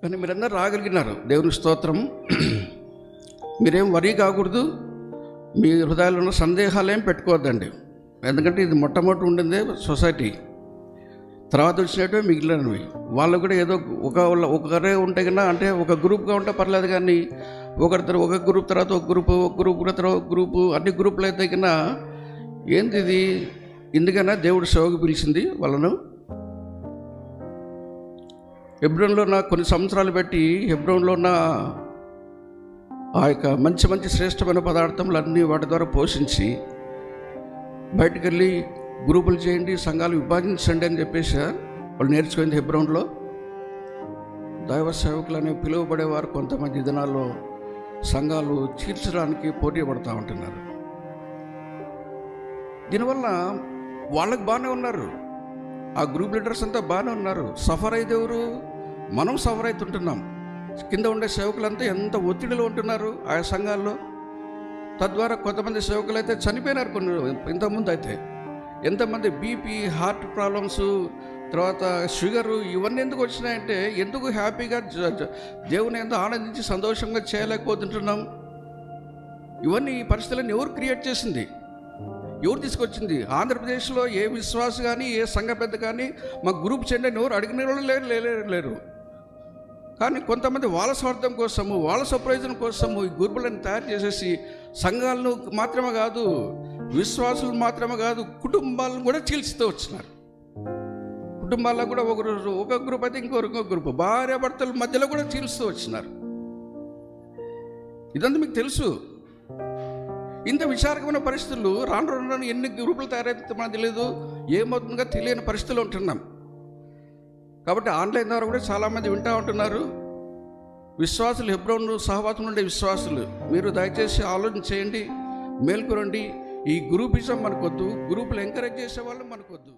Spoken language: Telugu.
కానీ మీరందరూ రాగలిగినారు. దేవుని స్తోత్రం. మీరేం వరీ కాకూడదు, మీ హృదయాల్లో ఉన్న సందేహాలు ఏం పెట్టుకోవద్దండి. ఎందుకంటే ఇది మొట్టమొదటి ఉండిందే సొసైటీ, తర్వాత వచ్చినట్టు మిగిలినవి. వాళ్ళు కూడా ఏదో ఒకరే ఉంటే కన్నా, అంటే ఒక గ్రూప్గా ఉంటే పర్లేదు, కానీ ఒక గ్రూప్ తర్వాత ఒక గ్రూపు, తర్వాత ఒక గ్రూపు, అన్ని గ్రూపులు అయితే కన్నా ఏంది ఇది? ఎందుకన్నా దేవుడు సేవకు పిలిచింది వాళ్ళను. హెబ్రోన్లో ఉన్న కొన్ని సంవత్సరాలు పెట్టి హెబ్రోన్లో ఉన్న ఆ యొక్క మంచి మంచి శ్రేష్టమైన పదార్థములు అన్నీ వాటి ద్వారా పోషించి బయటకు వెళ్ళి గ్రూపులు చేయండి, సంఘాలు విభజించండి అని చెప్పేసి వాళ్ళు నేర్చుకుంది. హెబ్రోన్లో దైవ సేవకులు అనే పిలువబడేవారు కొంతమంది దినాల్లో సంఘాలు చీల్చడానికి పోటీ పడుతూ ఉంటున్నారు. దీనివల్ల వాళ్ళకి బాగానే ఉన్నారు, ఆ గ్రూప్ లీడర్స్ అంతా బాగానే ఉన్నారు. సఫర్ అయితే ఎవరు? మనం సఫర్ అవుతుంటున్నాం. కింద ఉండే సేవకులంతా ఎంత ఒత్తిడిలో ఉంటున్నారు ఆయా సంఘాల్లో. తద్వారా కొంతమంది సేవకులు అయితే చనిపోయినారు. కొన్ని ఇంతకుముందు అయితే ఎంతమంది బీపీ, హార్ట్ ప్రాబ్లమ్స్, తర్వాత షుగరు, ఇవన్నీ ఎందుకు వచ్చినాయంటే ఎందుకు హ్యాపీగా దేవుని ఎంతో ఆనందించి సంతోషంగా చేయలేకపోతుంటున్నాం. ఇవన్నీ ఈ పరిస్థితులను ఎవరు క్రియేట్ చేసింది? ఎవరు తీసుకొచ్చింది? ఆంధ్రప్రదేశ్లో ఏ విశ్వాస కానీ ఏ సంఘ పెద్ద కానీ మా గ్రూప్ చేయండి అని ఎవరు అడిగిన వాళ్ళు లేరు. కానీ కొంతమంది వాళ్ళ స్వార్థం కోసము, వాళ్ళ స్వప్రయోజనం కోసము ఈ గ్రూపులను తయారు చేసేసి సంఘాలను మాత్రమే కాదు, విశ్వాసులు మాత్రమే కాదు, కుటుంబాలను కూడా చీల్చుతూ వచ్చినారు. కుటుంబాల్లో కూడా ఒక గ్రూప్ అయితే ఇంకొక గ్రూప్, భార్యాభర్తల మధ్యలో కూడా చీల్చుతూ వచ్చినారు. ఇదంతా మీకు తెలుసు. ఇంత విచారకమైన పరిస్థితులు రాను ఎన్ని గ్రూపులు తయారైతే మనకు తెలియదు, ఏమవుతుందో తెలియని పరిస్థితులు ఉంటున్నాం. కాబట్టి ఆన్లైన్ ద్వారా కూడా చాలామంది వింటూ ఉంటున్నారు. విశ్వాసులు, హెబ్రోన్ సహవాసం ఉండే విశ్వాసులు, మీరు దయచేసి ఆలోచన చేయండి, మేల్కొనండి. ఈ గ్రూపిజం మనకొద్దు, గ్రూపులు ఎంకరేజ్ చేసే వాళ్ళు మనకొద్దు.